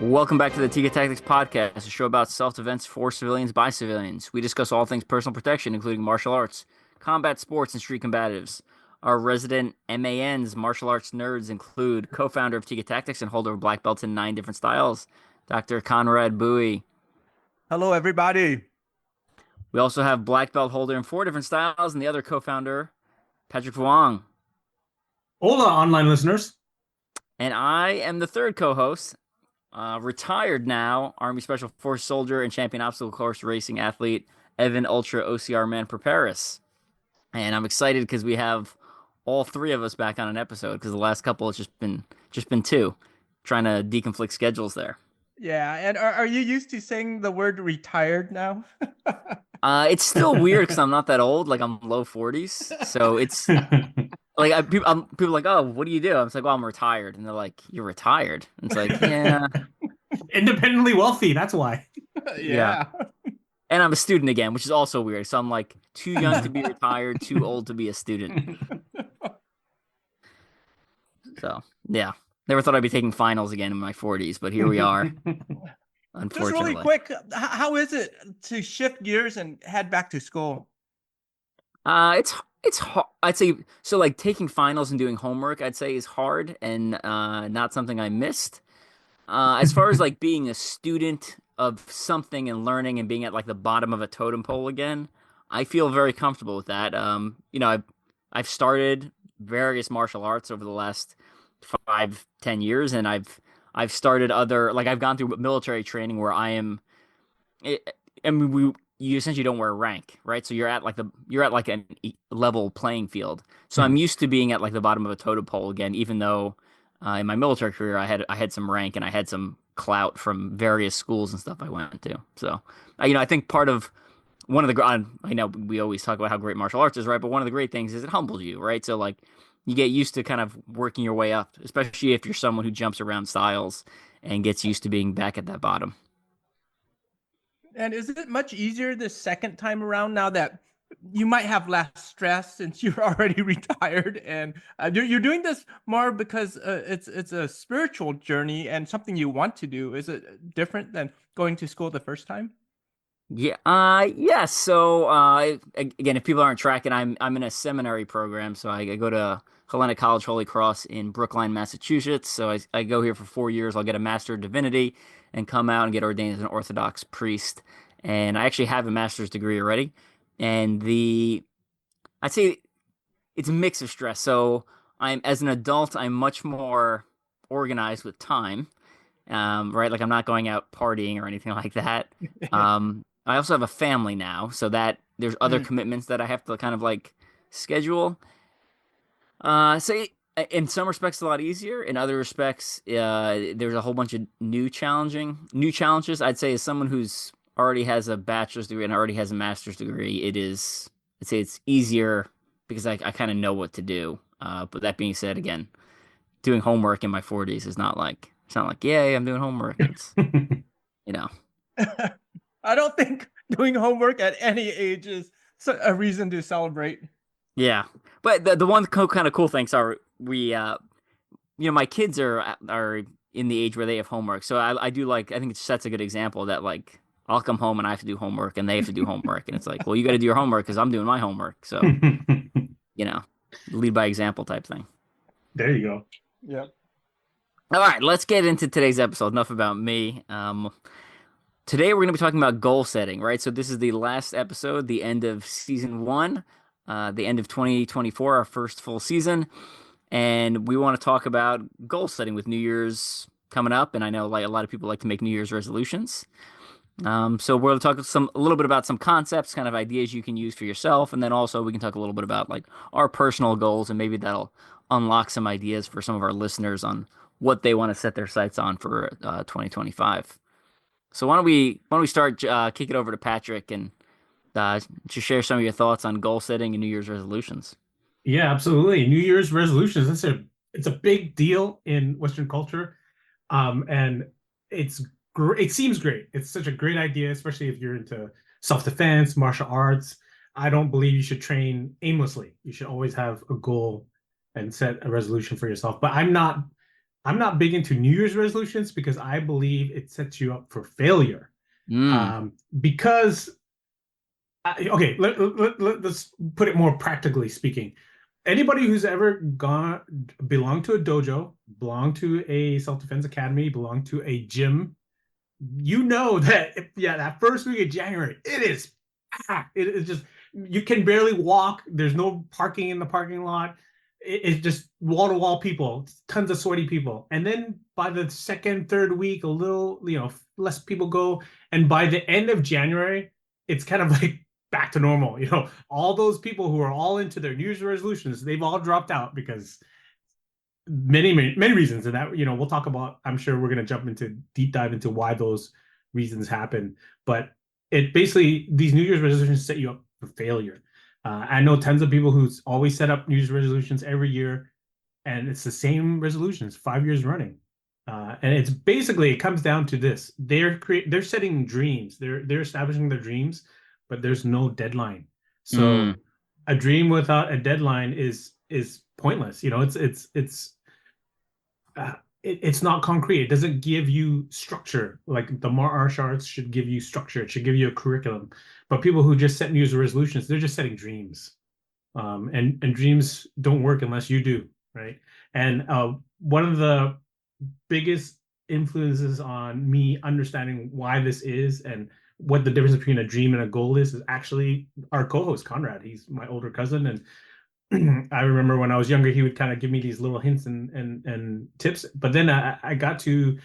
Welcome back to the Tiga Tactics Podcast, a show about self-defense for civilians by civilians. We discuss all things personal protection, including martial arts, combat sports, and street combatives. Our resident MANs, martial arts nerds, include co-founder of Tiga Tactics and holder of black belts in 9 different styles, Dr. Conrad Bui. Hello, everybody. We also have black belt holder in 4 different styles, and the other co-founder, Patrick Vuong. Hola, online listeners. And I am the third co-host, retired now Army Special Forces soldier and champion obstacle course racing athlete, Evan Ultra-OCR man Perperis. And I'm excited because we have all 3 of us back on an episode because the last couple it's just been 2, trying to deconflict schedules there. Yeah, and are you used to saying the word retired now? It's still weird because I'm not that old, like I'm low 40s, so it's like people are like, oh, what do you do? I'm like, well, I'm retired, and they're like, you're retired? And it's like, yeah, Independently wealthy, that's why. yeah. And I'm a student again, which is also weird. So I'm like too young to be retired, too old to be a student. So yeah, never thought I'd be taking finals again in my 40s, but here we are. Just really Unfortunately, quick, how is it to shift gears and head back to school? it's hard. I'd say so. Like taking finals and doing homework, I'd say is hard and not something I missed. As far as like being a student of something and learning and being at like the bottom of a totem pole again, I feel very comfortable with that. I've started various martial arts over the last 5, 10 years, and I've started other like I've gone through military training where I mean, you essentially don't wear rank, right? So you're at like an level playing field. So I'm used to being at like the bottom of a totem pole again, even though in my military career I had some rank and I had some clout from various schools and stuff I went to. So I think part of one of the I know we always talk about how great martial arts is, right? But one of the great things is it humbles you, right? So like you get used to kind of working your way up, especially if you're someone who jumps around styles and gets used to being back at that bottom. And is it much easier the second time around now that you might have less stress since you're already retired and you're doing this more because it's a spiritual journey and something you want to do? Is it different than going to school the first time? Yeah, yes. So, again, if people aren't tracking, I'm in a seminary program. So I go to Hellenic College Holy Cross in Brookline, Massachusetts. So I go here for 4 years. I'll get a Master of Divinity and come out and get ordained as an Orthodox priest. And I actually have a master's degree already. And I'd say it's a mix of stress. So as an adult, I'm much more organized with time. Right? Like I'm not going out partying or anything like that. I also have a family now, so that there's other Mm. commitments that I have to kind of like schedule. So in some respects, a lot easier. In other respects, there's a whole bunch of new challenges. I'd say as someone who's already has a bachelor's degree and already has a master's degree, I'd say it's easier because I kind of know what to do. But that being said, again, doing homework in my 40s is not like, it's not like, yay, I'm doing homework. It's, you know. I don't think doing homework at any age is a reason to celebrate. Yeah, but the one kind of cool things are my kids are in the age where they have homework, so I do like I think it sets a good example that like I'll come home and I have to do homework and they have to do homework, and it's like, well, you got to do your homework because I'm doing my homework, so you know, lead by example type thing. There you go. Yeah. All right, let's get into today's episode. Enough about me. Today we're going to be talking about goal setting, right? So this is the last episode, the end of season 1, the end of 2024, our first full season, and we want to talk about goal setting with New Year's coming up. And I know like a lot of people like to make New Year's resolutions. So we're going to talk a little bit about some concepts, kind of ideas you can use for yourself, and then also we can talk a little bit about like our personal goals, and maybe that'll unlock some ideas for some of our listeners on what they want to set their sights on for 2025. So why don't we start kick it over to Patrick and to share some of your thoughts on goal setting and New Year's resolutions. Yeah, absolutely. New Year's resolutions. It's a big deal in Western culture. And it seems great. It's such a great idea, especially if you're into self-defense, martial arts. I don't believe you should train aimlessly. You should always have a goal and set a resolution for yourself. But I'm not I'm not big into New Year's resolutions because I believe it sets you up for failure. Mm. Because okay, let's put it more practically speaking. Anybody who's ever gone belonged to a dojo, belonged to a self-defense academy, belonged to a gym, you know that that first week of January, it is packed. It is just you can barely walk. There's no parking in the parking lot. It's just wall to wall people, tons of sweaty people. And then by the second, third week, a little, less people go. And by the end of January, it's kind of like back to normal. All those people who are all into their New Year's resolutions, they've all dropped out because many reasons, and that we'll talk about. I'm sure we're going to jump into deep dive into why those reasons happen, but it basically, these New Year's resolutions set you up for failure. I know tons of people who always set up New Year's resolutions every year, and it's the same resolutions 5 years running. And it's basically, it comes down to this: they're setting dreams, they're establishing their dreams, but there's no deadline. Mm. So a dream without a deadline is pointless. It's not concrete. It doesn't give you structure. Like the martial arts should give you structure. It should give you a curriculum. But people who just set New Year's resolutions, they're just setting dreams. And dreams don't work unless you do, right? And one of the biggest influences on me understanding why this is and what the difference between a dream and a goal is actually our co-host Conrad. He's my older cousin, and I remember when I was younger, he would kind of give me these little hints and tips. But then I got to,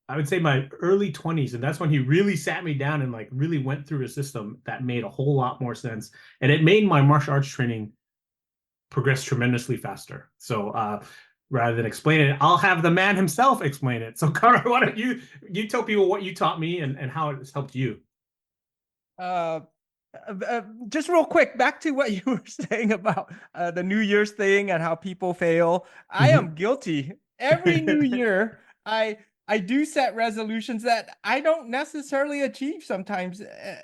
I would say, my early 20s, and that's when he really sat me down and like really went through a system that made a whole lot more sense, and it made my martial arts training progress tremendously faster. So rather than explain it, I'll have the man himself explain it. So Conrad, why don't you tell people what you taught me and how it's helped you? Uh, just real quick, back to what you were saying about the New Year's thing and how people fail. I am guilty. Every New Year, I do set resolutions that I don't necessarily achieve sometimes,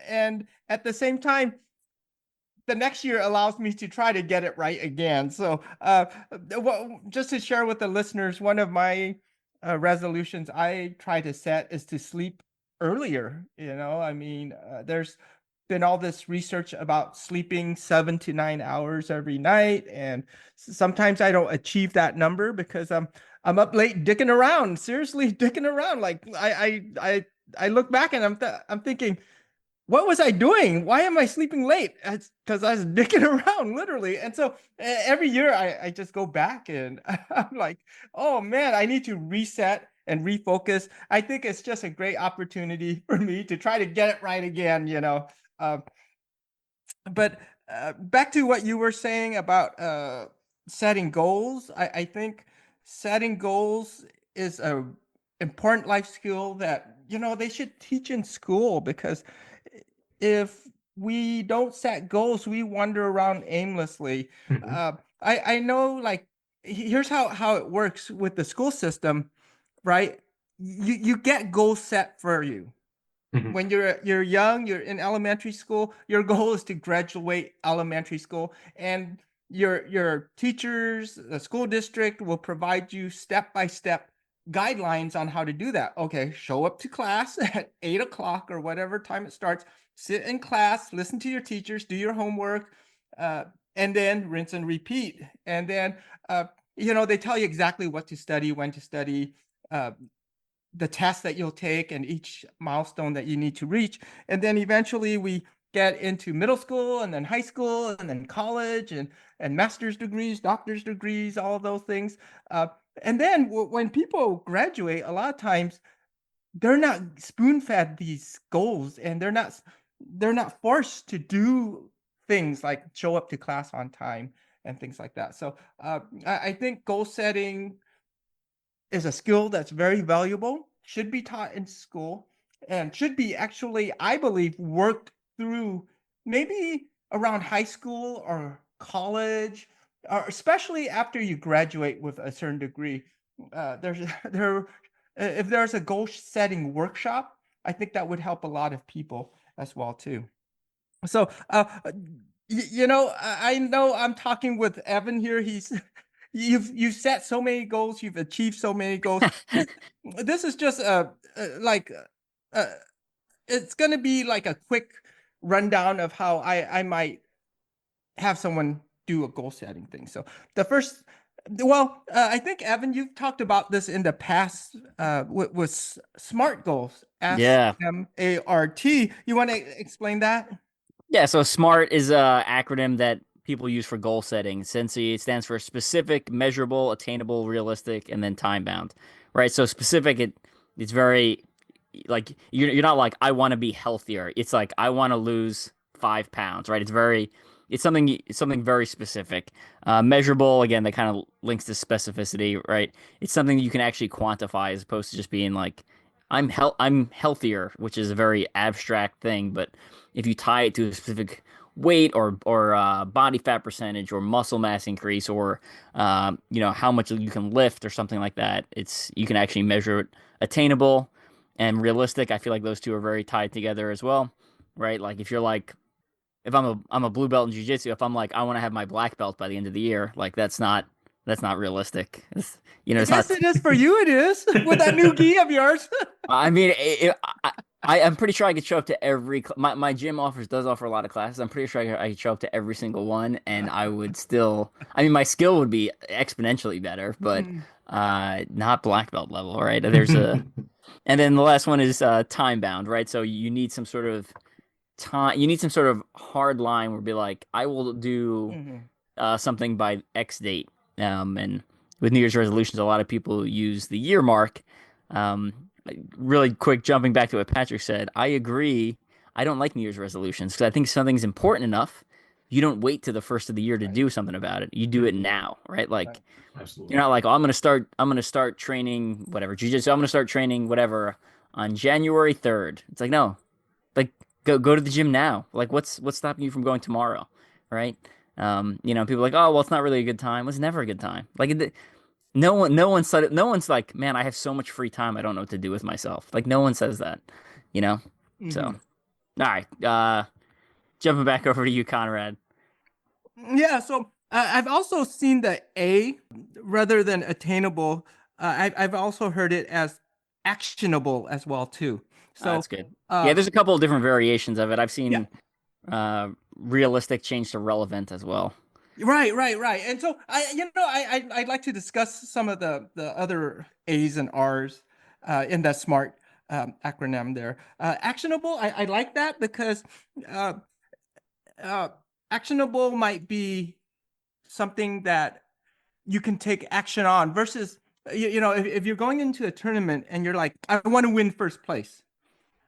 and at the same time, the next year allows me to try to get it right again. So, just to share with the listeners, one of my resolutions I try to set is to sleep earlier. I mean, there's been all this research about sleeping 7 to 9 hours every night, and sometimes I don't achieve that number because I'm up late dicking around, seriously dicking around. Like I look back and I'm thinking, what was I doing? Why am I sleeping late? It's because I was dicking around, literally. And so every year I just go back and I'm like, oh man, I need to reset and refocus. I think it's just a great opportunity for me to try to get it right again. Uh, but back to what you were saying about setting goals, I think setting goals is a important life skill that they should teach in school, because if we don't set goals, we wander around aimlessly. Mhm. I know, like, here's how it works with the school system, right? You get goals set for you Mhm. when you're young. You're in elementary school. Your goal is to graduate elementary school, and your teachers, the school district, will provide you step-by-step guidelines on how to do that. Okay, show up to class at 8 o'clock or whatever time it starts. Sit in class, listen to your teachers, do your homework, uh, and then rinse and repeat. And then they tell you exactly what to study, when to study, uh, the test that you'll take, and each milestone that you need to reach. And then eventually we get into middle school, and then high school, and then college, and master's degrees, doctor's degrees, all of those things. And then when people graduate, a lot of times they're not spoon-fed these goals, and they're not forced to do things like show up to class on time and things like that. So I think goal setting is a skill that's very valuable, should be taught in school, and should be actually, I believe, worked through maybe around high school or college, or especially after you graduate with a certain degree. There's there If there's a goal setting workshop, I think that would help a lot of people as well too. So I know I'm talking with Evan here. He's you've set so many goals, you've achieved so many goals. This is just like uh, it's going to be like a quick rundown of how I might have someone do a goal setting thing. So the first, well, I think Evan, you've talked about this in the past with SMART goals, Yeah. SMART. You want to explain that? Yeah, so SMART is a acronym that people use for goal setting. Essentially, it stands for specific, measurable, attainable, realistic, and then time bound. Right? So specific, it's very like you're not like I want to be healthier. It's like I want to lose 5 pounds. Right? It's something very specific. Measurable, again, that kind of links to specificity. Right? It's something that you can actually quantify as opposed to just being like I'm healthier, which is a very abstract thing, but if you tie it to a specific weight or body fat percentage or muscle mass increase or how much you can lift or something like that, you can actually measure it. Attainable and realistic. I feel like those two are very tied together as well, right? Like if I'm a blue belt in jiu-jitsu, if I'm like I want to have my black belt by the end of the year, like that's not realistic. I It's guess not. it is for you. It is with that new gi of yours. I mean, I'm pretty sure I could show up to my gym does offer a lot of classes. I'm pretty sure I could show up to every single one, and I would still. I mean, my skill would be exponentially better, but Mm, not black belt level, right? And then the last one is time bound, right? So you need some sort of time. You need some sort of hard line where be like, I will do mhm. something by X date. And with New Year's resolutions, a lot of people use the year mark. Um, really quick, jumping back to what Patrick said, I agree. I don't like New Year's resolutions because I think something's important enough. You don't wait to the first of the year to Right, do something about it. You do Yeah, it now, right? right. Like you're absolutely. not like, oh, I'm gonna start training whatever jiu-jitsu. I'm gonna start training whatever on January 3rd. It's like no, like go to the gym now. Like what's stopping you from going tomorrow, right? People are like, oh well, it's not really a good time. It's never a good time. No one said it. No one's like, man, I have so much free time. I don't know what to do with myself. Like no one says that, you know. So all Mhm. right, jumping back over to you, Conrad. Yeah, so I've also seen the A rather than attainable. I've also heard it as actionable as well too. So That's good. Yeah, uh, there's a couple of different variations of it. I've yeah, seen realistic change to relevant as well. right. And so I'd like to discuss some of the other A's and R's in that SMART acronym there. Actionable, I like that because uh, uh, actionable might be something that you can take action on versus if you're going into a tournament and you're like I want to win first place.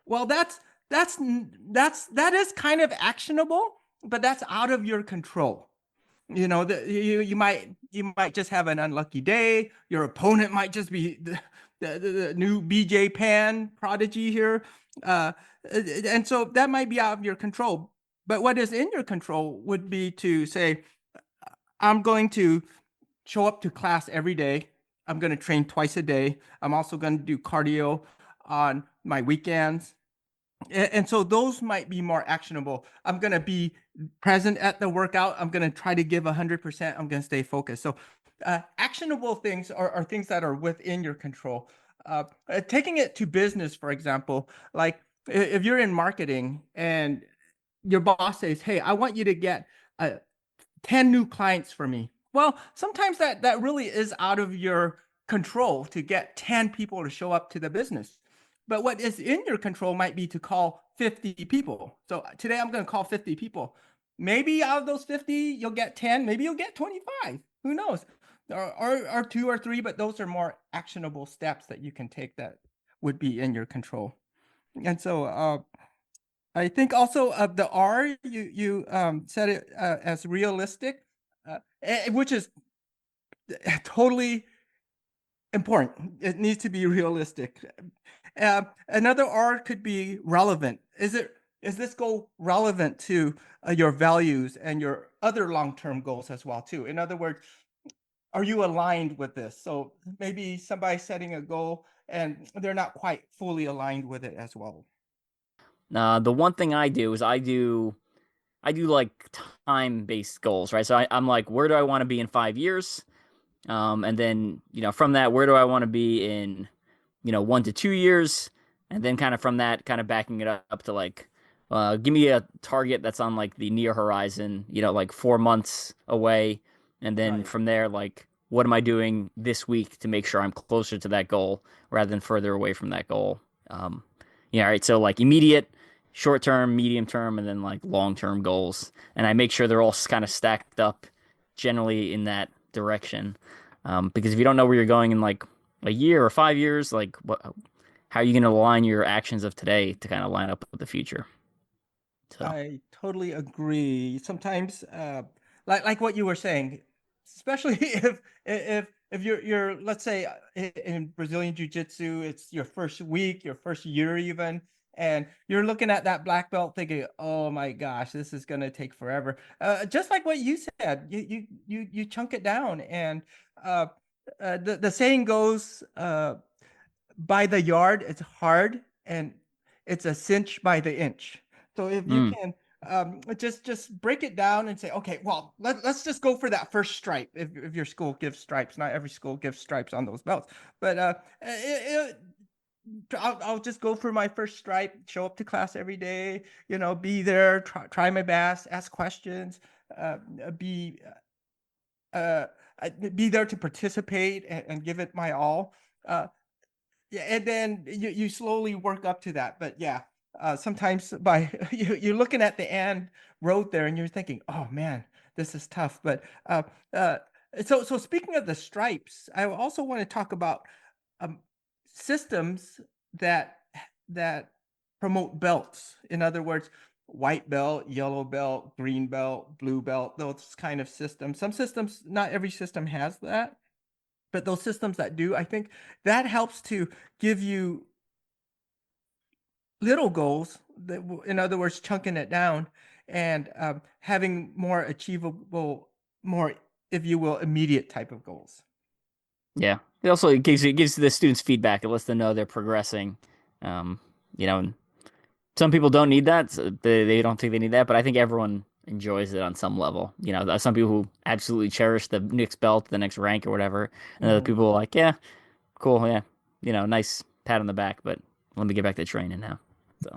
Well, that's that is kind of actionable, but that's out of your control. You might just have an unlucky day. Your opponent might just be the new BJ Pan prodigy here, uh, and so that might be out of your control. But what is in your control would be to say, I'm going to show up to class every day. I'm going to train twice a day. I'm also going to do cardio on my weekends. And so those might be more actionable. I'm going to be present at the workout. I'm going to try to give 100%. I'm going to stay focused. So actionable things are things that are within your control. Taking it to business, for example, like if you're in marketing and your boss says, hey, I want you to get 10 new clients for me. Well, sometimes that really is out of your control to get 10 people to show up to the business. But what is in your control might be to call 50 people. So today I'm going to call 50 people. Maybe out of those 50, you'll get 10, maybe you'll get 25. Who knows? Or two or three, but those are more actionable steps that you can take that would be in your control. And so I think also of the R, you said it as realistic, which is totally important. It needs to be realistic. Another R could be relevant. Is this goal relevant to your values and your other long-term goals as well too? In other words, are you aligned with this? So maybe somebody setting a goal and they're not quite fully aligned with it as well. The one thing I do is I do like time based goals, right? So I'm like, where do I want to be in 5 years? And then, from that, where do I want to be in, 1 to 2 years? And then kind of from that, kind of backing it up to like, give me a target that's on like the near horizon, like 4 months away. And then Right. from there, like, what am I doing this week to make sure I'm closer to that goal rather than further away from that goal? Yeah, all right. So like immediate, short term, medium term, and then like long term goals. And I make sure they're all kind of stacked up generally in that direction. Because if you don't know where you're going in like a year or 5 years, like how are you going to align your actions of today to kind of line up with the future? So, I totally agree. Sometimes, like what you were saying, especially if you're let's say in Brazilian Jiu-Jitsu, it's your first week, your first year even, and you're looking at that black belt thinking, "Oh my gosh, this is gonna take forever." Just like what you said, you chunk it down, and uh, the saying goes, by the yard, it's hard, and it's a cinch by the inch. So if you mm, can just break it down and say, okay, well, let's just go for that first stripe. If your school gives stripes, not every school gives stripes on those belts, but I'll just go for my first stripe, show up to class every day, be there, try my best, ask questions, uh, be uh, be there to participate and give it my all. Yeah, and then you slowly work up to that. But yeah, sometimes by you're looking at the end road there and you're thinking, oh man, this is tough. But uh, so speaking of the stripes, I also want to talk about um, systems that that promote belts. In other words, white belt, yellow belt, green belt, blue belt, those kind of systems. Some systems, not every system has that, but those systems that do, I think that helps to give you little goals that, in other words, chunking it down and having more achievable, more, if you will, immediate type of goals. yeah. It gives the students feedback. It lets them know they're progressing. Um, and some people don't need that. So they don't think they need that, but I think everyone enjoys it on some level. There's some people who absolutely cherish the next belt, the next rank or whatever. And other Mhm. people are like, yeah, cool, yeah. Nice pat on the back, but let me get back to training now. So,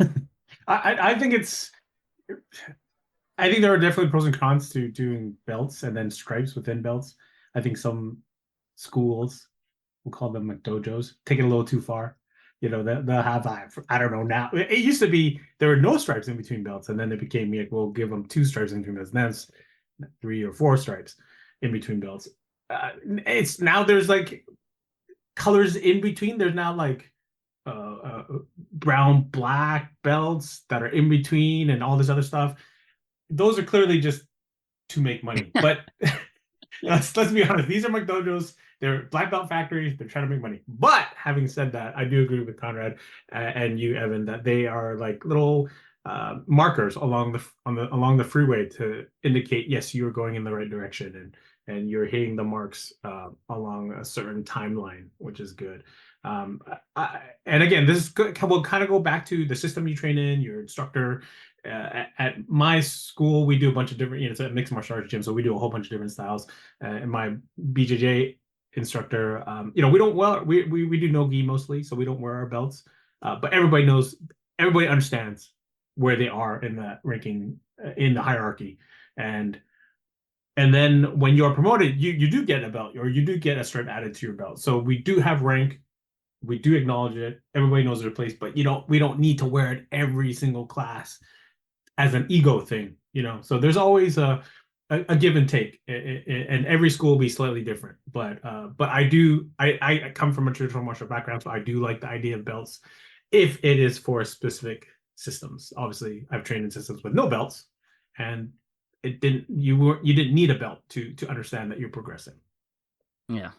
I think it's I think there are definitely pros and cons to doing belts and then stripes within belts. I think some schools, we'll call them like dojos, take it a little too far. They'll have, I don't know now. It used to be there were no stripes in between belts, and then it became like, we'll give them two stripes in between belts. And then it's 3 or 4 stripes in between belts. It's now there's like colors in between. There's now like brown, black belts that are in between, and all this other stuff. Those are clearly just to make money. But let's be honest. These are McDonald's. They're black belt factories. They're trying to make money. But having said that, I do agree with Conrad and you, Evan, that they are like little markers along the freeway to indicate, yes, you're going in the right direction, and you're hitting the marks along a certain timeline, which is good. And again, will kind of go back to the system you train in, your instructor. At my school, we do a bunch of different, it's a mixed martial arts gym, so we do a whole bunch of different styles. And my BJJ instructor, we don't we do no gi mostly, so we don't wear our belts. But everybody understands where they are in that ranking in the hierarchy, and then when you're promoted, you do get a belt, or you do get a stripe added to your belt. So we do have rank, we do acknowledge it. Everybody knows their place, but we don't need to wear it every single class as an ego thing. So there's always a give and take, and every school will be slightly different. But I come from a traditional martial background, so I do like the idea of belts if it is for specific systems. Obviously, I've trained in systems with no belts, and you didn't need a belt to understand that you're progressing. yeah.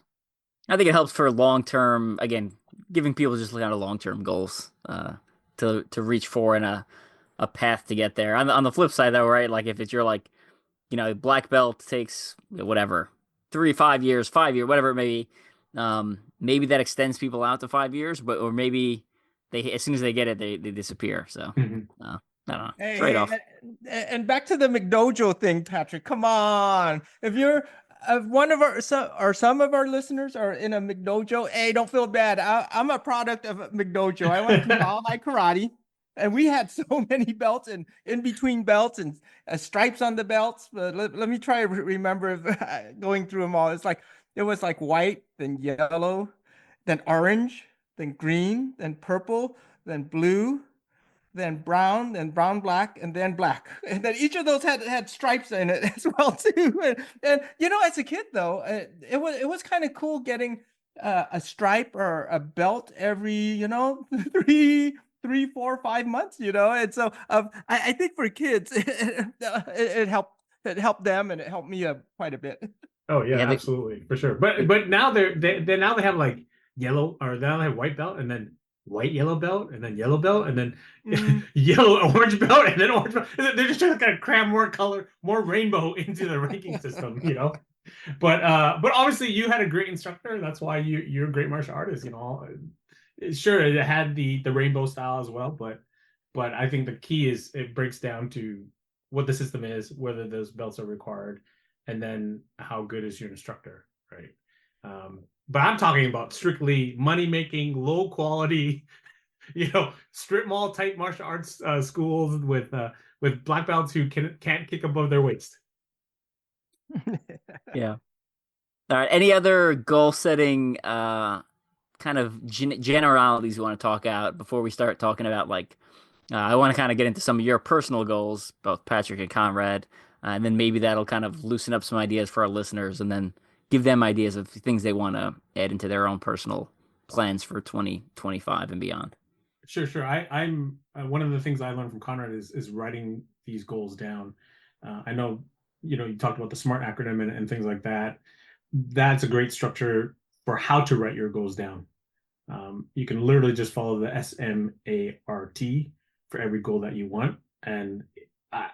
I think it helps for long term, again, giving people just kind of long term goals to reach for and a path to get there. On the flip side, though, right? Like if it's your like, black belt takes whatever 3, 5 years, 5 year, whatever it may be. Maybe that extends people out to 5 years, but or maybe they as soon as they get it, they disappear. So Mhm. I don't know, Hey, trade off. and back to the McDojo thing, Patrick. Come on. If you're one of our some of our listeners are in a McDojo. Hey, don't feel bad. I'm a product of a McDojo. I went to Mile High Karate, and we had so many belts and in between belts and stripes on the belts. But let me try to remember going through them all. It was like white, then yellow, then orange, then green, then purple, then blue, then brown black, and then black. And then each of those had stripes in it as well too. And you know, as a kid though, it was kind of cool getting a stripe or a belt every, you know, 3, 3, 4, 5 months, you know. And so I think for kids it helped them and it helped me quite a bit. Oh yeah, Yeah, absolutely, for sure. But now they now they have like yellow, or now they have white belt, and then white yellow belt, and then yellow belt, and then Mm. yellow orange belt, and then orange belt. They're just trying to kind of cram more color, more rainbow into the ranking system, you know. But obviously you had a great instructor. That's why you're a great martial artist, you know. Sure, it had the rainbow style as well, but I think the key is it breaks down to what the system is, whether those belts are required, and then how good is your instructor, right? But I'm talking about strictly money making, low quality, you know, strip mall type martial arts schools with black belts who can't kick above their waist. yeah. All right. Any other goal setting kind of generalities you want to talk out before we start talking about like I want to kind of get into some of your personal goals, both Patrick and Conrad, and then maybe that'll kind of loosen up some ideas for our listeners, and then give them ideas of things they want to add into their own personal plans for 2025 and beyond. Sure, sure. I'm one of the things I learned from Conrad is writing these goals down. I know, you know, you talked about the SMART acronym and things like that. That's a great structure for how to write your goals down. You can literally just follow the SMART for every goal that you want. And I,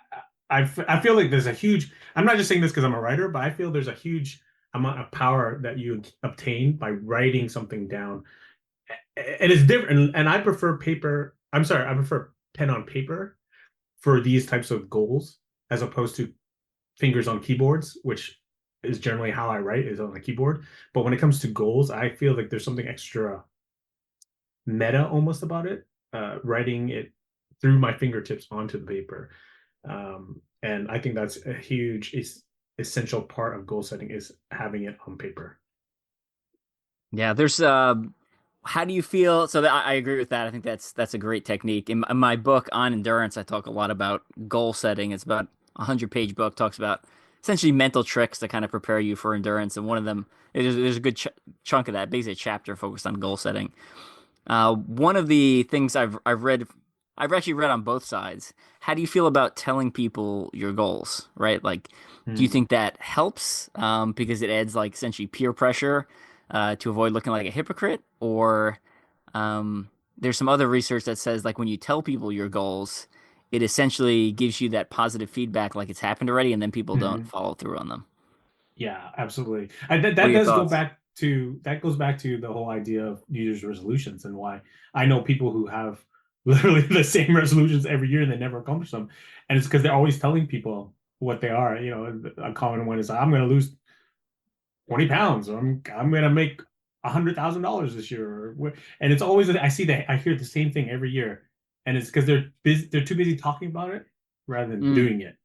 I feel like there's a huge, I'm not just saying this because I'm a writer, but I feel there's a huge amount of power that you obtain by writing something down. And it's different. And I prefer paper. I'm sorry, I prefer pen on paper for these types of goals as opposed to fingers on keyboards, which is generally how I write, is on a keyboard. But when it comes to goals, I feel like there's something extra meta almost about it, writing it through my fingertips onto the paper. And I think that's a huge essential part of goal setting, is having it on paper. Yeah, there's how do you feel? So I agree with that. I think that's a great technique. In my book on endurance, I talk a lot about goal setting. It's about a 100-page book, talks about essentially mental tricks to kind of prepare you for endurance. And one of them, there's a good chunk of that, basically a chapter focused on goal setting. One of the things I've read, I've actually read on both sides. How do you feel about telling people your goals, right? Like, do you Hmm. think that helps because it adds like essentially peer pressure to avoid looking like a hypocrite? Or there's some other research that says like when you tell people your goals, it essentially gives you that positive feedback like it's happened already, and then people don't Hmm. follow through on them. Yeah, absolutely. And that, What are that your does go thoughts? back to that goes back to the whole idea of New Year's resolutions, and why I know people who have literally the same resolutions every year and they never accomplish them. And it's because they're always telling people what they are. You know, a common one is, I'm going to lose 20 pounds, or I'm going to make $100,000 this year. And it's always, I hear the same thing every year, and it's because they're too busy talking about it rather than Mm, doing it.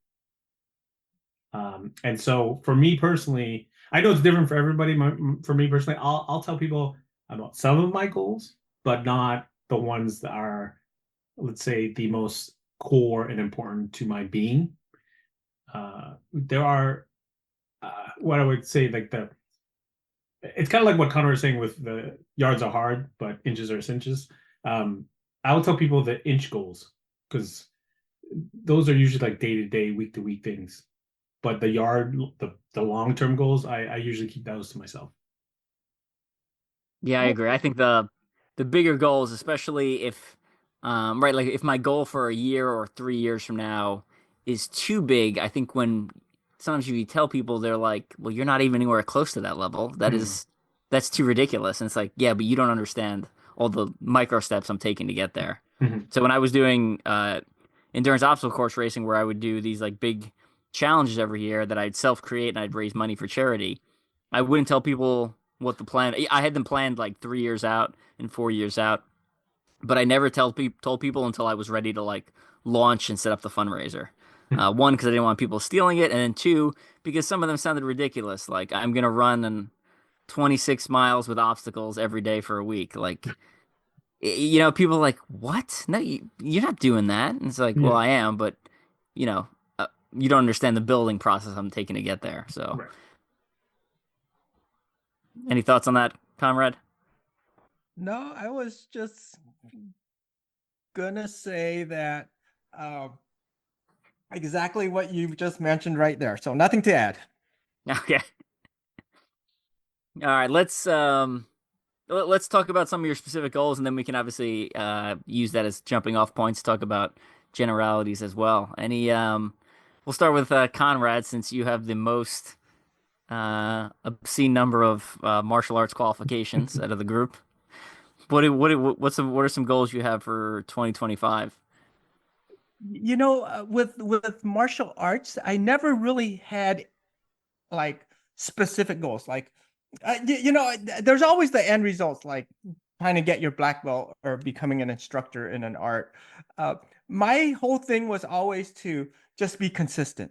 And so for me personally, I know it's different for everybody. For me personally, I'll tell people about some of my goals, but not the ones that are, let's say, the most core and important to my being. There are what I would say, like it's kind of like what Connor was saying with the yards are hard, but inches are cinches. I will tell people the inch goals, because those are usually like day to day, week to week things. But the long term goals, I usually keep those to myself. yeah, I agree. I think the bigger goals, especially if right, like if my goal for a year or 3 years from now is too big, I think when sometimes you tell people, they're like, well, you're not even anywhere close to that level. Mm, That's too ridiculous. And it's like, yeah, but you don't understand all the micro steps I'm taking to get there. mhm, So when I was doing endurance obstacle course racing, where I would do these like big challenges every year that I'd self-create and I'd raise money for charity, I wouldn't tell people what the plan. I had them planned like 3 years out and 4 years out, but I never told people until I was ready to like launch and set up the fundraiser. One, because I didn't want people stealing it, and then two, because some of them sounded ridiculous. Like I'm gonna run and 26 miles with obstacles every day for a week. Like, people are like, what? No, you're not doing that. And it's like, well, Yeah. I am, but you know, you don't understand the building process I'm taking to get there. So, Right. any thoughts on that, Conrad? No, I was just gonna say that um, exactly what you just mentioned right there. So nothing to add. Okay. All right. Let's talk about some of your specific goals, and then we can obviously use that as jumping off points to talk about generalities as well. We'll start with Conrad, since you have the most obscene number of martial arts qualifications out of the group. What are some goals you have for 2025? With martial arts, I never really had like specific goals. Like, there's always the end results, like trying to get your black belt or becoming an instructor in an art. Uh, my whole thing was always to just be consistent.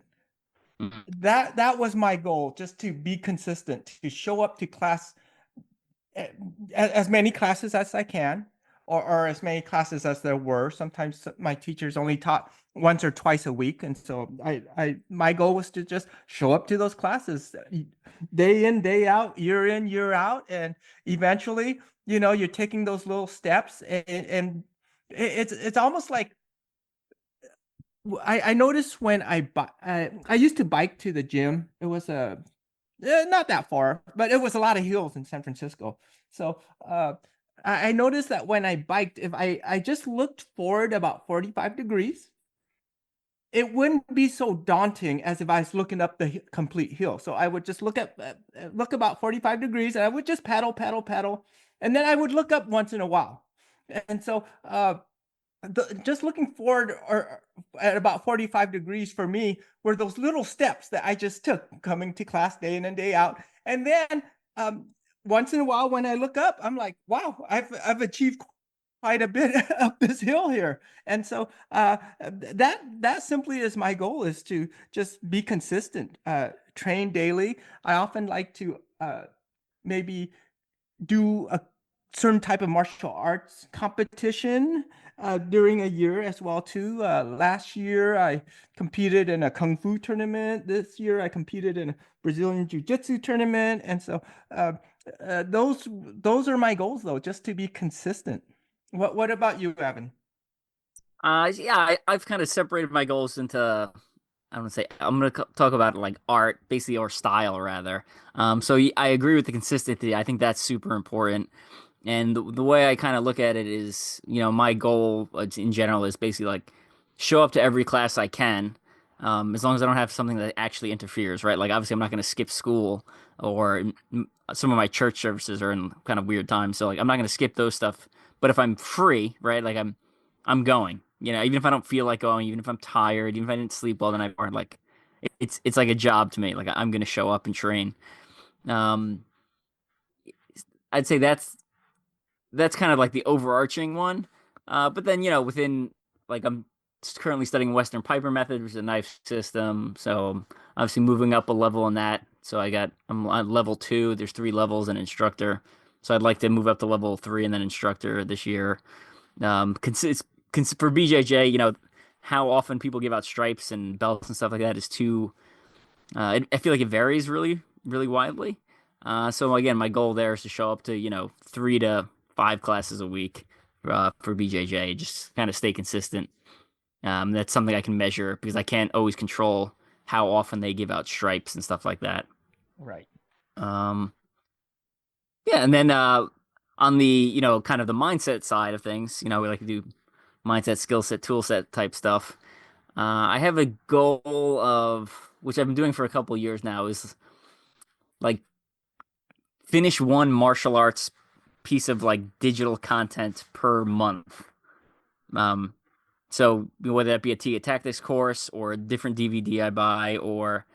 Mhm. That was my goal, just to be consistent, to show up to class as many classes as I can, or as many classes as there were. Sometimes my teachers only taught once or twice a week, and so my goal was to just show up to those classes day in, day out, year in, year out, and eventually, you're taking those little steps, and it's almost like I noticed when I used to bike to the gym. It was not that far, but it was a lot of hills in San Francisco. So I noticed that when I biked, if I just looked forward about 45 degrees, it wouldn't be so daunting as if I was looking up the complete hill. So I would just look about 45 degrees, and I would just paddle, paddle, paddle, and then I would look up once in a while. And so just looking forward or at about 45 degrees for me were those little steps that I just took coming to class day in and day out. And then um, once in a while, when I look up, I'm like, wow, I've achieved quite a bit up this hill here. And so that simply is my goal, is to just be consistent, train daily. I often like to maybe do a certain type of martial arts competition during a year as well too. Last year I competed in a kung fu tournament. This year I competed in a Brazilian jiu-jitsu tournament, and so uh, those are my goals, though, just to be consistent. What about you, Evan? Yeah, I've kind of separated my goals into, I'm gonna say, talk about like art, basically, or style rather. So I agree with the consistency. I think that's super important. And the way I kind of look at it is, my goal in general is basically like show up to every class I can, as long as I don't have something that actually interferes, right? Like obviously I'm not going to skip school, or some of my church services are in kind of weird times, so like I'm not going to skip those stuff. But if I'm free, right, like I'm going. Even if I don't feel like going, even if I'm tired, even if I didn't sleep well the night before, like it's like a job to me. Like I'm going to show up and train. Um, I'd say that's kind of like the overarching one. But then, within, like, I'm currently studying Western Piper method, which is a knife system. So I'm obviously moving up a level in that. So I'm on level 2. There's 3 levels and instructor. So I'd like to move up to level 3 and then instructor this year. For BJJ, how often people give out stripes and belts and stuff like that is too. I feel like it varies really, really widely. So again, my goal there is to show up to 3 to 5 classes a week for BJJ. Just kind of stay consistent. That's something I can measure because I can't always control how often they give out stripes and stuff like that. Right. Um, yeah, and then on the kind of the mindset side of things, we like to do mindset, skill set, tool set type stuff. I have a goal of, which I've been doing for a couple of years now, is like finish one martial arts piece of like digital content per month. Um, So whether that be a Tiga Tactics course or a different DVD I buy or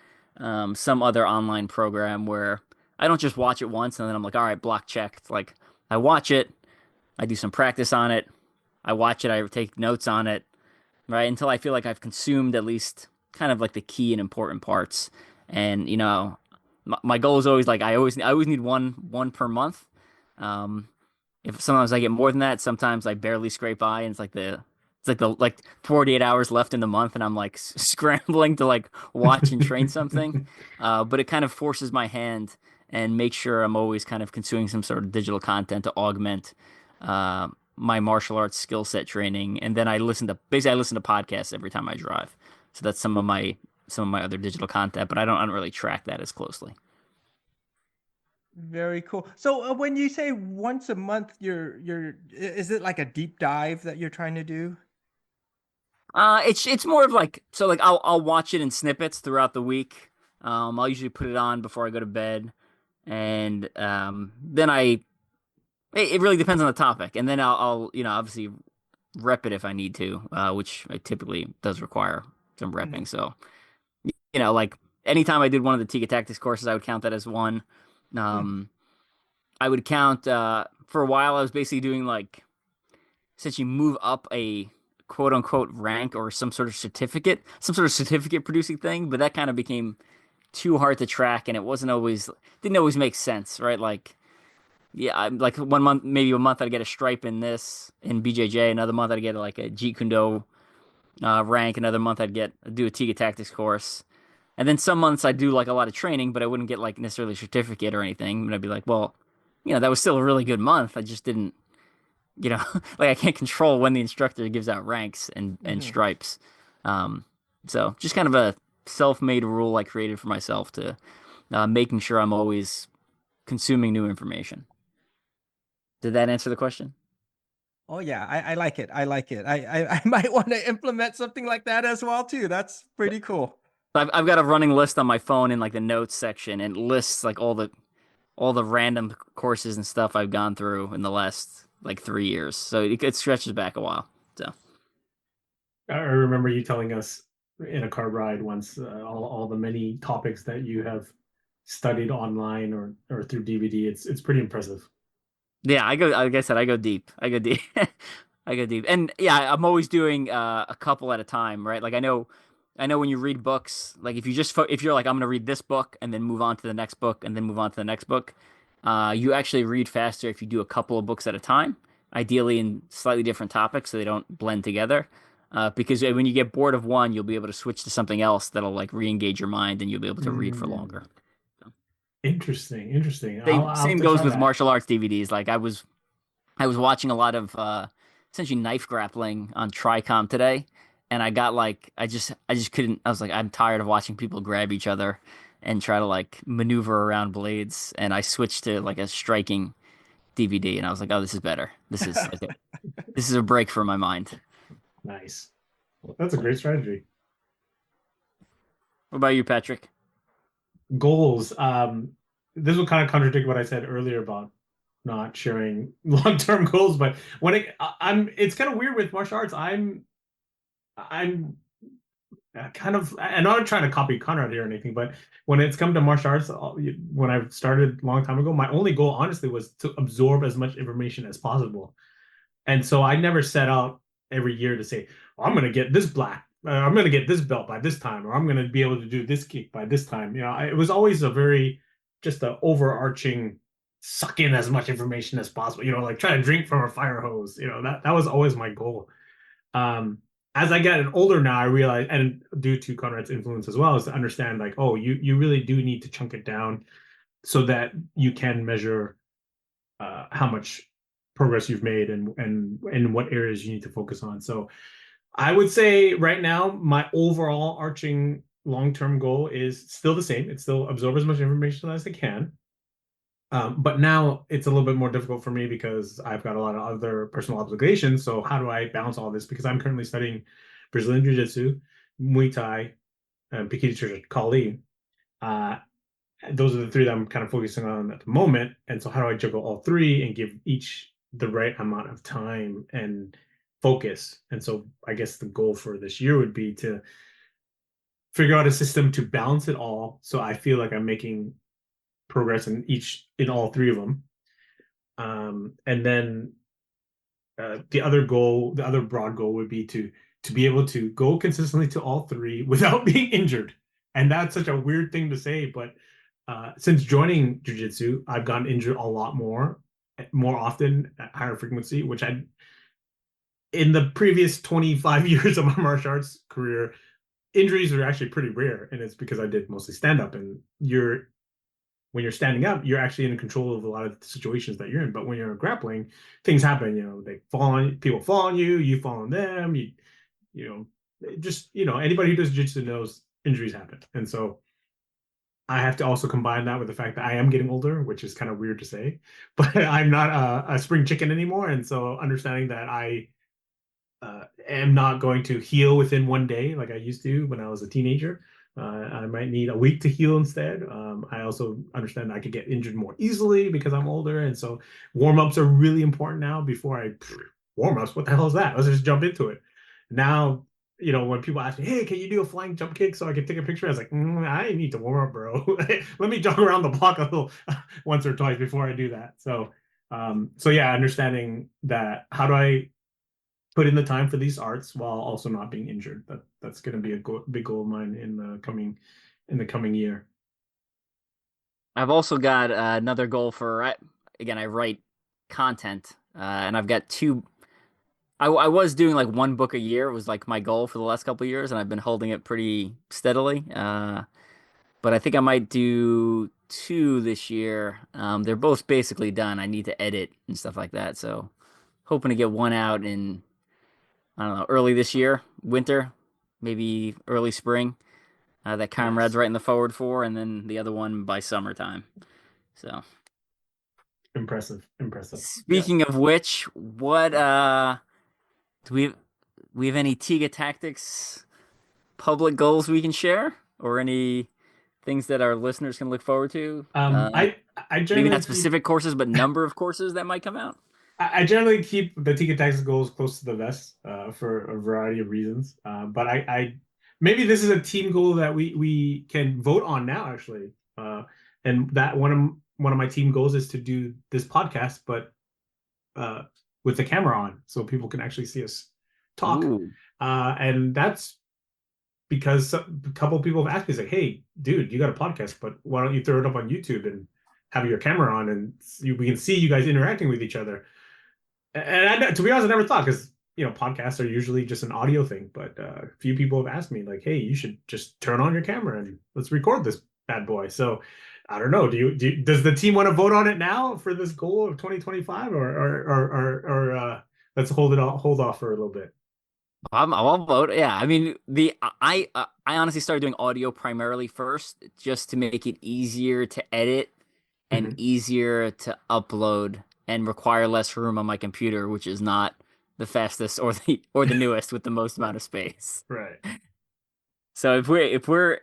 some other online program where I don't just watch it once and then I'm like, all right, block checked. Like I watch it, I do some practice on it, I watch it, I take notes on it, right? Until I feel like I've consumed at least kind of like the key and important parts. And my goal is always like I always need one per month. Um, if sometimes I get more than that, sometimes I barely scrape by, and it's like 48 hours left in the month, and I'm like scrambling to like watch and train something. But it kind of forces my hand and makes sure I'm always kind of consuming some sort of digital content to augment my martial arts skill set training. And then I listen to podcasts every time I drive. So that's some of my other digital content, but I don't really track that as closely. Very cool. So when you say once a month, is it like a deep dive that you're trying to do? It's more of like so like I'll watch it in snippets throughout the week. I'll usually put it on before I go to bed, and then it really depends on the topic, and then I'll obviously rep it if I need to, which I typically does require some Mhm. repping. So like anytime I did one of the Tiga Tactics courses, I would count that as one. Mhm. Um, I would count for a while. I was basically doing like essentially move up a quote unquote rank or some sort of certificate producing thing, but that kind of became too hard to track and it didn't always make sense, right? Like yeah, I'm like one month, maybe a month I'd get a stripe in this in BJJ, another month I'd get like a Jeet Kune Do rank, another month do a Tiga Tactics course. And then some months I'd do like a lot of training, but I wouldn't get like necessarily a certificate or anything. And I'd be like, well, that was still a really good month. I just didn't like I can't control when the instructor gives out ranks and Mhm. stripes. Um, so just kind of a self-made rule I created for myself to making sure I'm always consuming new information. Did that answer the question? Oh yeah, I like it. I like it. I might want to implement something like that as well too. That's pretty cool. I've got a running list on my phone in like the notes section and it lists like all the random courses and stuff I've gone through in the last like 3 years. So it stretches back a while. So I remember you telling us in a car ride once all the many topics that you have studied online or through DVD. It's pretty impressive. yeah, like I said, I go deep. I go deep. I go deep. And yeah, I'm always doing a couple at a time, right? Like I know when you read books, like if you're like I'm gonna read this book and then move on to the next book and then move on to the next book, you actually read faster if you do a couple of books at a time, ideally in slightly different topics so they don't blend together. Because when you get bored of one, you'll be able to switch to something else that'll like re-engage your mind and you'll be able to read for longer. Mm, interesting, interesting. I'll have Same to goes try with that. martial arts DVDs. Like I was watching a lot of essentially knife grappling on Tricom today, and I just couldn't. I was like, I'm tired of watching people grab each other and try to like maneuver around blades, and I switched to like a striking DVD, and I was like, oh, this is better. This is a break for my mind. Nice. That's a great strategy. What about you, Patrick? Goals. This will kind of contradict what I said earlier about not sharing long-term goals, but it's kind of weird with martial arts. I'm kind of, I'm not trying to copy Conrad here or anything, but when it's come to martial arts, when I started a long time ago, my only goal, honestly, was to absorb as much information as possible. And so I never set out every year to say, oh, I'm going to get this black, I'm going to get this belt by this time, or I'm going to be able to do this kick by this time. It was always just an overarching suck in as much information as possible, like try to drink from a fire hose. That was always my goal. Um, as I get older now, I realize, and due to Conrad's influence as well, is to understand like, oh, you really do need to chunk it down so that you can measure how much progress you've made and what areas you need to focus on. So I would say right now, my overall arching long-term goal is still the same. It's still absorb as much information as I can. But now it's a little bit more difficult for me because I've got a lot of other personal obligations. So how do I balance all this? Because I'm currently studying Brazilian Jiu-Jitsu, Muay Thai, and Pikiti Kali. Uh, those are the three that I'm kind of focusing on at the moment. And so how do I juggle all three and give each the right amount of time and focus. And so I guess the goal for this year would be to figure out a system to balance it all. So I feel like I'm making progress in all three of them. And then the other broad goal would be to be able to go consistently to all three without being injured. And that's such a weird thing to say, but since joining jiu-jitsu, I've gotten injured a lot more often at higher frequency, which I in the previous 25 years of my martial arts career, injuries are actually pretty rare, and it's because I did mostly stand up. And when you're standing up, you're actually in control of a lot of the situations that you're in. But when you're grappling, things happen. People fall on you, you fall on them. Anybody who does jiu-jitsu knows injuries happen, and so I have to also combine that with the fact that I am getting older, which is kind of weird to say, but I'm not a spring chicken anymore, and so understanding that I am not going to heal within one day like I used to when I was a teenager. I might need a week to heal instead. I also understand I could get injured more easily because I'm older, and so warm-ups are really important now. Before warm-ups, what the hell is that? Let's just jump into it. Now, when people ask me, "Hey, can you do a flying jump kick so I can take a picture?" I was like, "I need to warm up, bro. Let me jog around the block a little once or twice before I do that." So yeah, understanding that, how do I put in the time for these arts while also not being injured? That's going to be a big goal of mine in the coming year. I've also got another goal again, I write content, and I've got two. I was doing like one book a year. It was like my goal for the last couple of years, and I've been holding it pretty steadily. But I think I might do two this year. They're both basically done. I need to edit and stuff like that. So hoping to get one out in, I don't know, early this year, winter, maybe early spring. That Conrad's Nice. writing the forward for, and then the other one by summertime. So Impressive. Yeah. speaking of which, what do we have any Tiga tactics public goals we can share, or any things that our listeners can look forward to? I Maybe generally not keep specific courses, but number of courses that might come out. I generally keep the Tiga Tax goals close to the vest for a variety of reasons. But I maybe this is a team goal that we can vote on now, actually. And that one of my team goals is to do this podcast, but uh, with the camera on, so people can actually see us talk. Ooh, And that's because a couple of people have asked me, like, "Hey, dude, you got a podcast, but why don't you throw it up on YouTube and have your camera on, and we can see you guys interacting with each other?" And to be honest, I never thought, because podcasts are usually just an audio thing. But a few people have asked me, like, "Hey, you should just turn on your camera and let's record this bad boy." So I don't know. Does the team want to vote on it now for this goal of 2025, or let's hold off for a little bit? I'll vote. Yeah, I mean I honestly started doing audio primarily first, just to make it easier to edit and Mhm. easier to upload and require less room on my computer, which is not the fastest or the newest with the most amount of space. Right. So if we're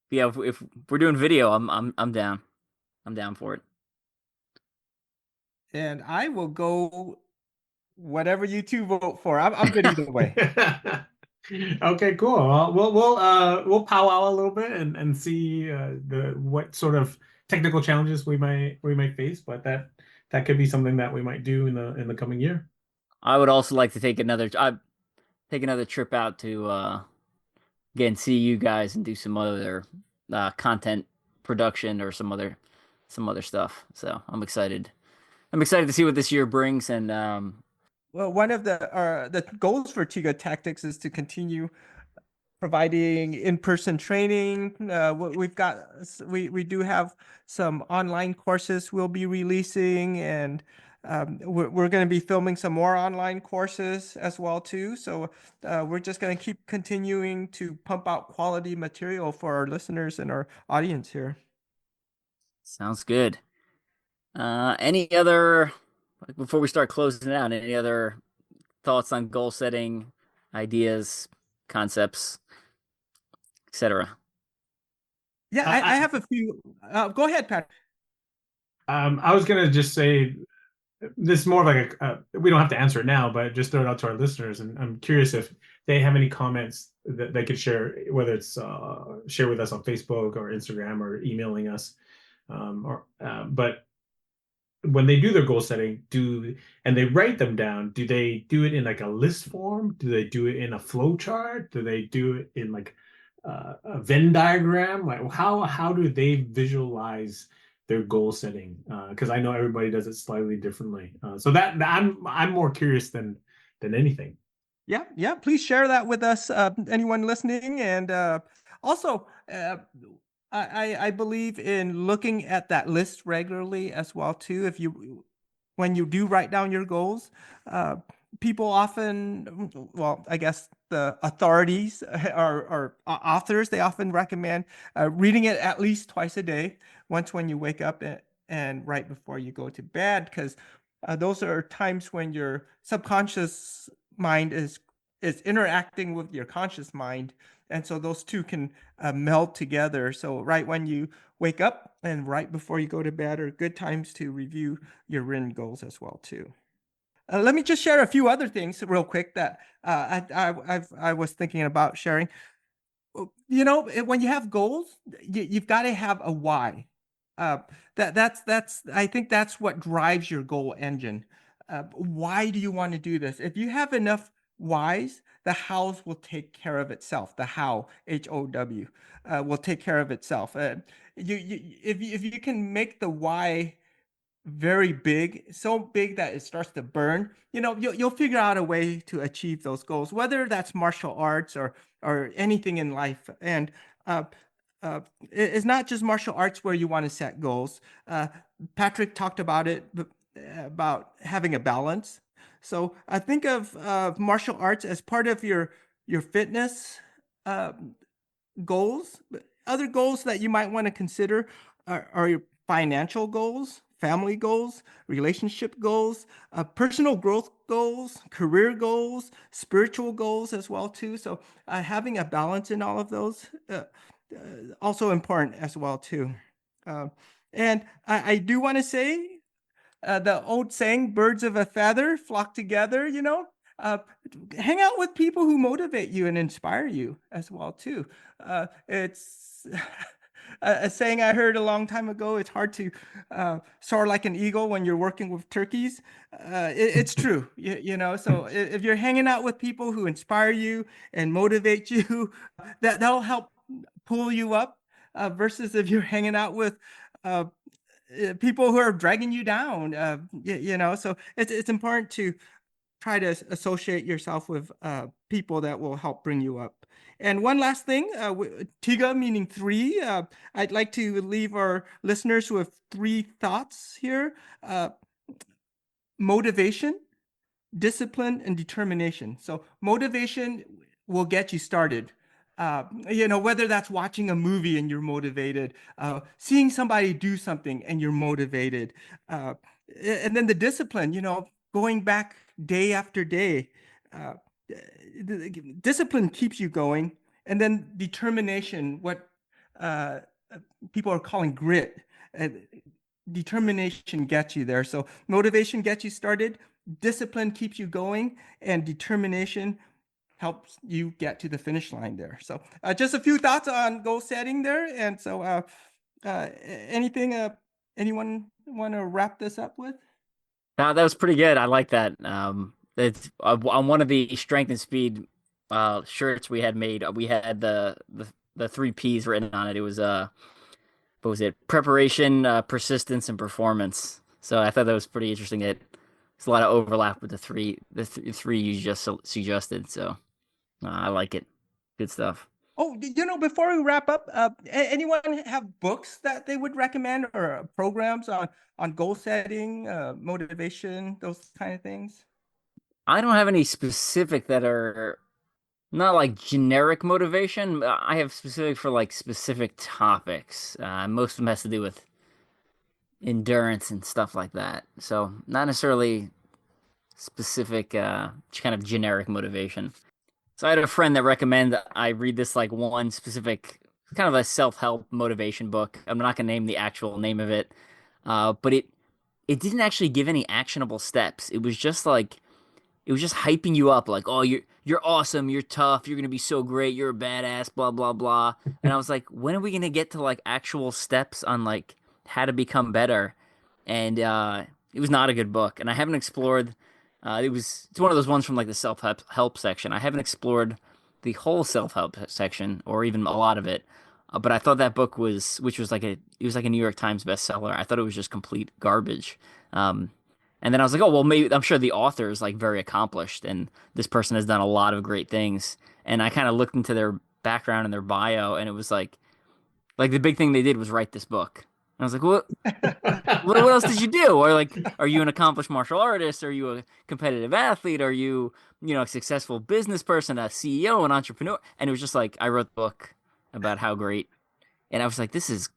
yeah, if we're doing video, I'm down. I'm down for it. And I will go whatever you two vote for. I'm good either way. Okay, cool. We'll powwow a little bit and see the what sort of technical challenges we might face, but that could be something that we might do in the coming year. I would also like to take another trip out to again see you guys and do some other content production or some other stuff. So I'm excited. I'm excited to see what this year brings, and Well, one of the goals for Tiga Tactics is to continue providing in-person training. We do have some online courses we'll be releasing, and we're going to be filming some more online courses as well too. So we're just going to keep continuing to pump out quality material for our listeners and our audience here. sounds good. Any other before we start closing it out? Any other thoughts on goal setting, ideas, concepts, etc.? Yeah, I, I have a few. Go ahead, Pat. I was gonna just say this is more of like we don't have to answer it now, but just throw it out to our listeners. And I'm curious if they have any comments that they could share, whether it's share with us on Facebook or Instagram or emailing us. But when they do their goal setting, and they write them down, do they do it in like a list form? Do they do it in a flow chart? Do they do it in like a Venn diagram? Like how do they visualize their goal setting? Because I know everybody does it slightly differently. So that I'm more curious than anything. Yeah, yeah. Please share that with us, anyone listening, and also, I believe in looking at that list regularly as well too. If you when you do write down your goals, uh, people often, well, I guess the authorities or authors, they often recommend reading it at least twice a day, once when you wake up and right before you go to bed, because those are times when your subconscious mind is interacting with your conscious mind, and so those two can meld together. So right when you wake up and right before you go to bed are good times to review your written goals as well too. Let me just share a few other things real quick that I was thinking about sharing. When you have goals, you've got to have a why. Uh, that's I think that's what drives your goal engine. Why do you want to do this? If you have enough whys, the hows will take care of itself. The how, HOW, will take care of itself. If you can make the why very big, so big that it starts to burn, you'll figure out a way to achieve those goals, whether that's martial arts or anything in life. And uh, it's not just martial arts where you want to set goals. Patrick talked about it, about having a balance. So I think of martial arts as part of your fitness uh, goals. Other goals that you might want to consider are your financial goals, family goals, relationship goals, personal growth goals, career goals, spiritual goals as well too. So having a balance in all of those also important as well too. Uh, and I do want to say the old saying, birds of a feather flock together, uh, hang out with people who motivate you and inspire you as well too. It's a saying I heard a long time ago. It's hard to soar like an eagle when you're working with turkeys. It's true, so if you're hanging out with people who inspire you and motivate you, that'll help pull you up, versus if you're hanging out with uh, people who are dragging you down. So it's important to try to associate yourself with people that will help bring you up. And one last thing, Tiga meaning three. I'd like to leave our listeners with three thoughts here: motivation, discipline, and determination. So motivation will get you started. Whether that's watching a movie and you're motivated, seeing somebody do something and you're motivated, uh, and then the discipline, going back day after day. Uh, Discipline keeps you going, and then determination, what uh, people are calling grit. Uh, Determination gets you there. So motivation gets you started, discipline keeps you going, and determination helps you get to the finish line there. So just a few thoughts on goal setting there. And so anything anyone want to wrap this up with? That was pretty good. I like that. It's on one of the strength and speed shirts we had made. We had the three P's written on it. It was what was it? Preparation, persistence, and performance. So I thought that was pretty interesting. There's a lot of overlap with the three you just suggested. So I like it. Good stuff. Oh, before we wrap up, anyone have books that they would recommend, or programs on goal setting, motivation, those kind of things? I don't have any specific that are not like generic motivation. I have specific for like specific topics. Most of them has to do with endurance and stuff like that. So not necessarily specific, kind of generic motivation. So I had a friend that recommended I read this like one specific kind of a self-help motivation book. I'm not gonna name the actual name of it, but it didn't actually give any actionable steps. It was just hyping you up like, oh, you're awesome, you're tough, you're gonna be so great, you're a badass, blah blah blah. And I was like, when are we gonna get to like actual steps on like how to become better? And it was not a good book. And I haven't explored. It's one of those ones from like the self help section. I haven't explored the whole self help section or even a lot of it. But I thought that book was, which was like it was like a New York Times bestseller. I thought it was just complete garbage. Um, and then I was like, oh, well, maybe I'm sure the author is like very accomplished and this person has done a lot of great things. And I kind of looked into their background and their bio, and it was like the big thing they did was write this book. And I was like, what else did you do? Or like, are you an accomplished martial artist? Are you a competitive athlete? Are you, a successful business person, a CEO, an entrepreneur? And it was just like, I wrote the book about how great. And I was like, this is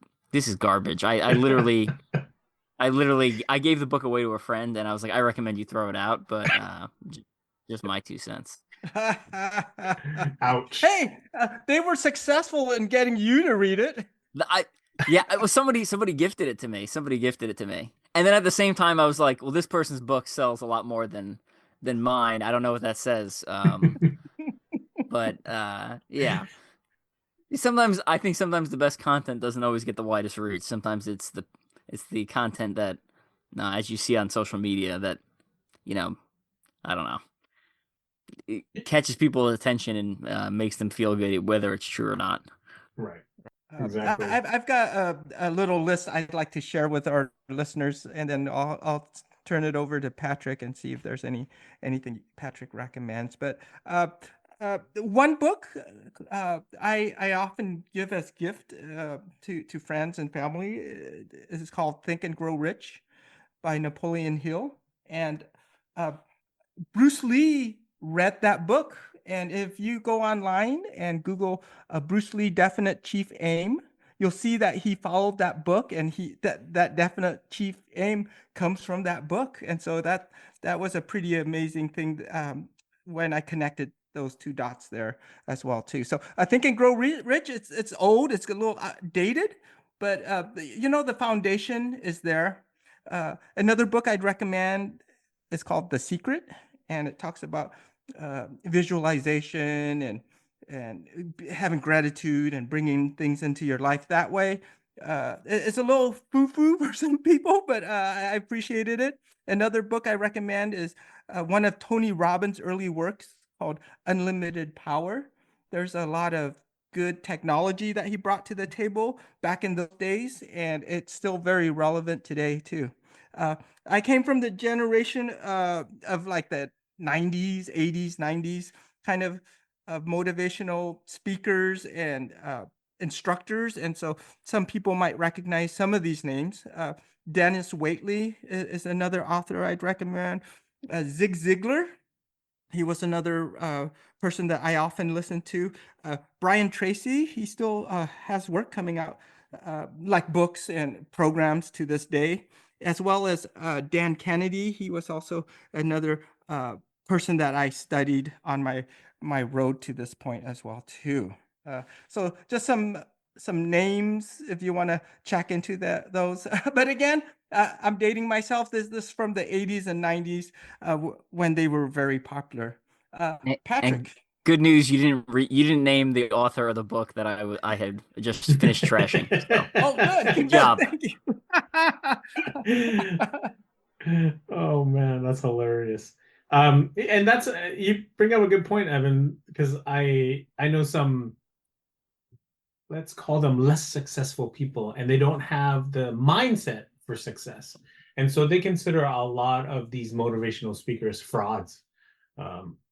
garbage. I gave the book away to a friend, and I was like, I recommend you throw it out, but just my 2 cents. Ouch. Hey, they were successful in getting you to read it. I Yeah, it was somebody gifted it to me. Somebody gifted it to me. And then at the same time I was like, well, this person's book sells a lot more than mine. I don't know what that says. But yeah. Sometimes the best content doesn't always get the widest reach. Sometimes it's the content that as you see on social media that, you know, I don't know. It catches people's attention and makes them feel good whether it's true or not. Right. Exactly. I've got a little list I'd like to share with our listeners, and then I'll turn it over to Patrick and see if there's anything Patrick recommends. But one book I often give as gift to friends and family is called Think and Grow Rich by Napoleon Hill, and uh, Bruce Lee read that book. And if you go online and Google Bruce Lee definite chief aim, you'll see that he followed that book, and that definite chief aim comes from that book. And so that was a pretty amazing thing when I connected those two dots there as well too. So I think in Grow Rich, it's old, it's a little dated, but the foundation is there. Another book I'd recommend is called The Secret, and it talks about visualization and having gratitude and bringing things into your life that way. It's a little foo-foo for some people, but I appreciated it. Another book I recommend is one of Tony Robbins' early works called Unlimited Power. There's a lot of good technology that he brought to the table back in those days, and it's still very relevant today too. I came from the generation of like the 90s, 80s, 90s kind of motivational speakers and instructors. And so some people might recognize some of these names. Dennis Waitley is another author I'd recommend. Zig Ziglar, he was another person that I often listen to. Brian Tracy, he still has work coming out, like books and programs to this day, as well as Dan Kennedy. He was also another person that I studied on my road to this point as well too. So just some names if you want to check into those. But again, I'm dating myself. This from the 80s and 90s when they were very popular. And Patrick. good news, you didn't name the author of the book that I had just finished trashing. So Oh, good. good job. Thank you. Oh man, that's hilarious. And that's you bring up a good point, Evan, because I know some, let's call them less successful people, and they don't have the mindset for success. And so they consider a lot of these motivational speakers frauds.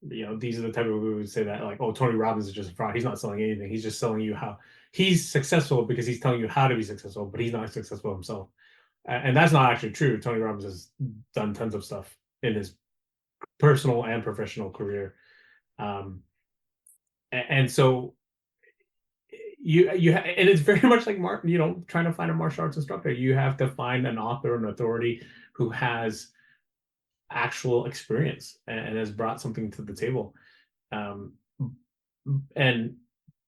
These are the type of people who would say that, like, oh, Tony Robbins is just a fraud. He's not selling anything. He's just telling you how he's successful because he's telling you how to be successful, but he's not successful himself. And that's not actually true. Tony Robbins has done tons of stuff in his personal and professional career. And so and it's very much like trying to find a martial arts instructor. You have to find an author, an authority who has actual experience and has brought something to the table. And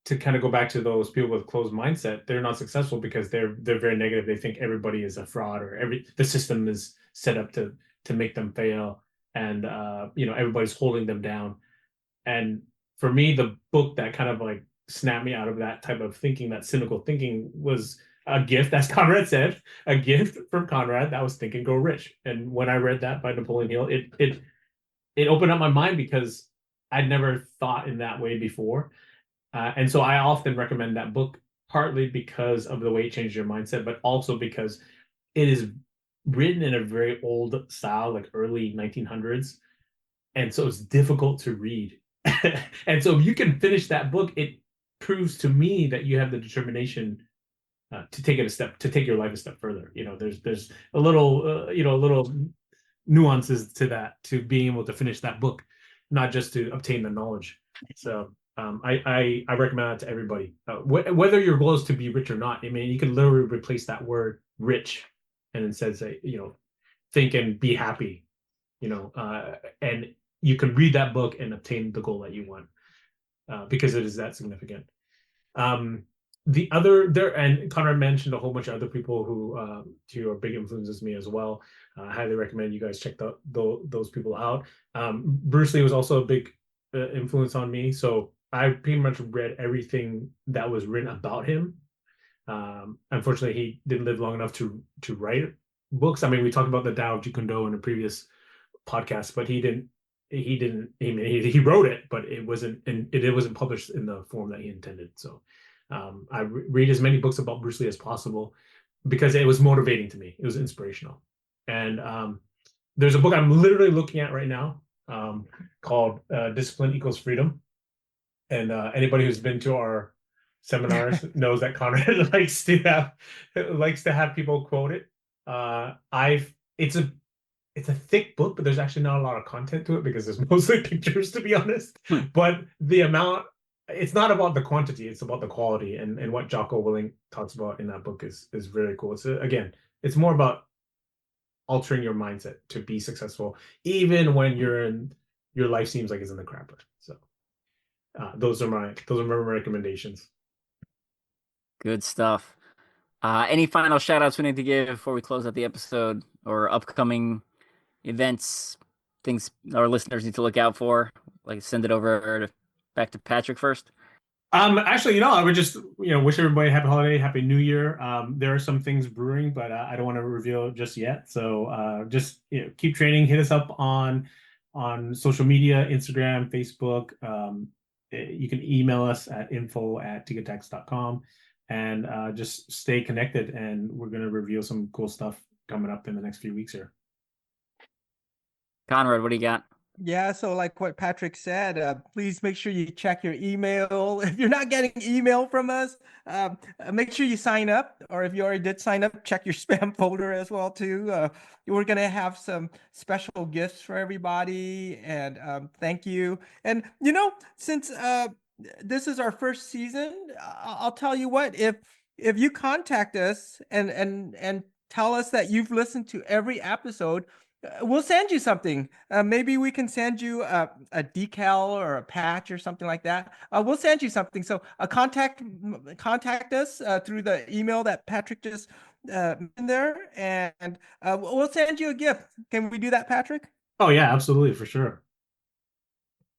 to kind of go back to those people with closed mindset, they're not successful because they're very negative. They think everybody is a fraud, or the system is set up to make them fail, and everybody's holding them down. And for me, the book that kind of like snapped me out of that type of thinking, that cynical thinking, was a gift, as Conrad said, a gift from Conrad that was Think and Grow Rich. And when I read that by Napoleon Hill, it opened up my mind because I'd never thought in that way before. And so I often recommend that book, partly because of the way it changed your mindset, but also because it is written in a very old style, like early 1900s. And so it's difficult to read. And so if you can finish that book, it proves to me that you have the determination to take your life a step further. There's a little nuances to that, to being able to finish that book, not just to obtain the knowledge. So I recommend that to everybody, whether your goal is to be rich or not. I mean, you can literally replace that word rich and instead say, think and be happy, and you can read that book and obtain the goal that you want, because it is that significant. The other there, and Conrad mentioned a whole bunch of other people who are big influences me as well. I highly recommend you guys check those people out. Bruce Lee was also a big influence on me, so I pretty much read everything that was written about him. Unfortunately, he didn't live long enough to write books. I mean, we talked about the Tao of Jeet Kune Do in a previous podcast, but he wrote it, but it wasn't published in the form that he intended. So I read as many books about Bruce Lee as possible because it was motivating to me. It was inspirational. And there's a book I'm literally looking at right now called Discipline Equals Freedom. And anybody who's been to our seminars knows that Conrad likes to have people quote it. It's a thick book, but there's actually not a lot of content to it because there's mostly pictures, to be honest. But it's not about the quantity, it's about the quality. And what Jocko Willink talks about in that book is very cool. It's more about altering your mindset to be successful, even when your life seems like it's in the crapper. So those are my recommendations. Good stuff. Any final shout outs we need to give before we close out the episode, or upcoming events, things our listeners need to look out for? Like, send it over back to Patrick first. Actually, I would just, wish everybody a happy holiday, happy new year. There are some things brewing, but I don't want to reveal just yet. So just keep training. Hit us up on social media, Instagram, Facebook. You can email us at info@tigatax.com, and just stay connected. And we're going to reveal some cool stuff coming up in the next few weeks here. Conrad, what do you got? Yeah, so like what Patrick said, please make sure you check your email. If you're not getting email from us, make sure you sign up. Or if you already did sign up, check your spam folder as well too. We're gonna have some special gifts for everybody, and thank you. And since this is our first season, I'll tell you what, if you contact us and tell us that you've listened to every episode, we'll send you something. Maybe we can send you a decal or a patch or something like that. We'll send you something. So contact us through the email that Patrick just in there, and we'll send you a gift. Can we do that, Patrick? Oh yeah, absolutely, for sure.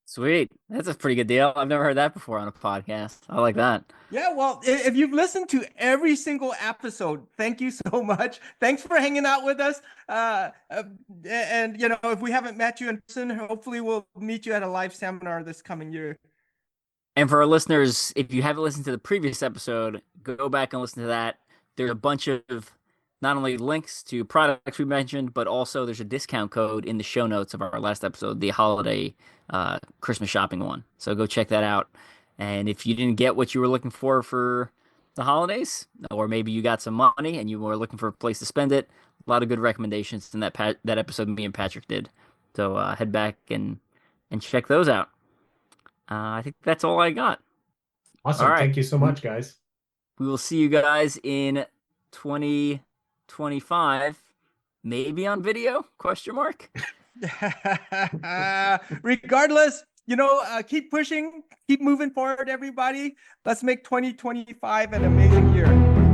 Sweet. That's a pretty good deal. I've never heard that before on a podcast. I like that. Yeah, well, if you've listened to every single episode, thank you so much. Thanks for hanging out with us. And if we haven't met you in person, hopefully we'll meet you at a live seminar this coming year. And for our listeners, if you haven't listened to the previous episode, go back and listen to that. There's a bunch of not only links to products we mentioned, but also there's a discount code in the show notes of our last episode, the holiday Christmas shopping one. So go check that out. And if you didn't get what you were looking for the holidays, or maybe you got some money and you were looking for a place to spend it, a lot of good recommendations in that episode me and Patrick did. So head back and check those out. I think that's all I got. Awesome. All right. Thank you so much, guys. We will see you guys in 2025, maybe on video, ? Regardless, keep pushing, keep moving forward, everybody. Let's make 2025 an amazing year.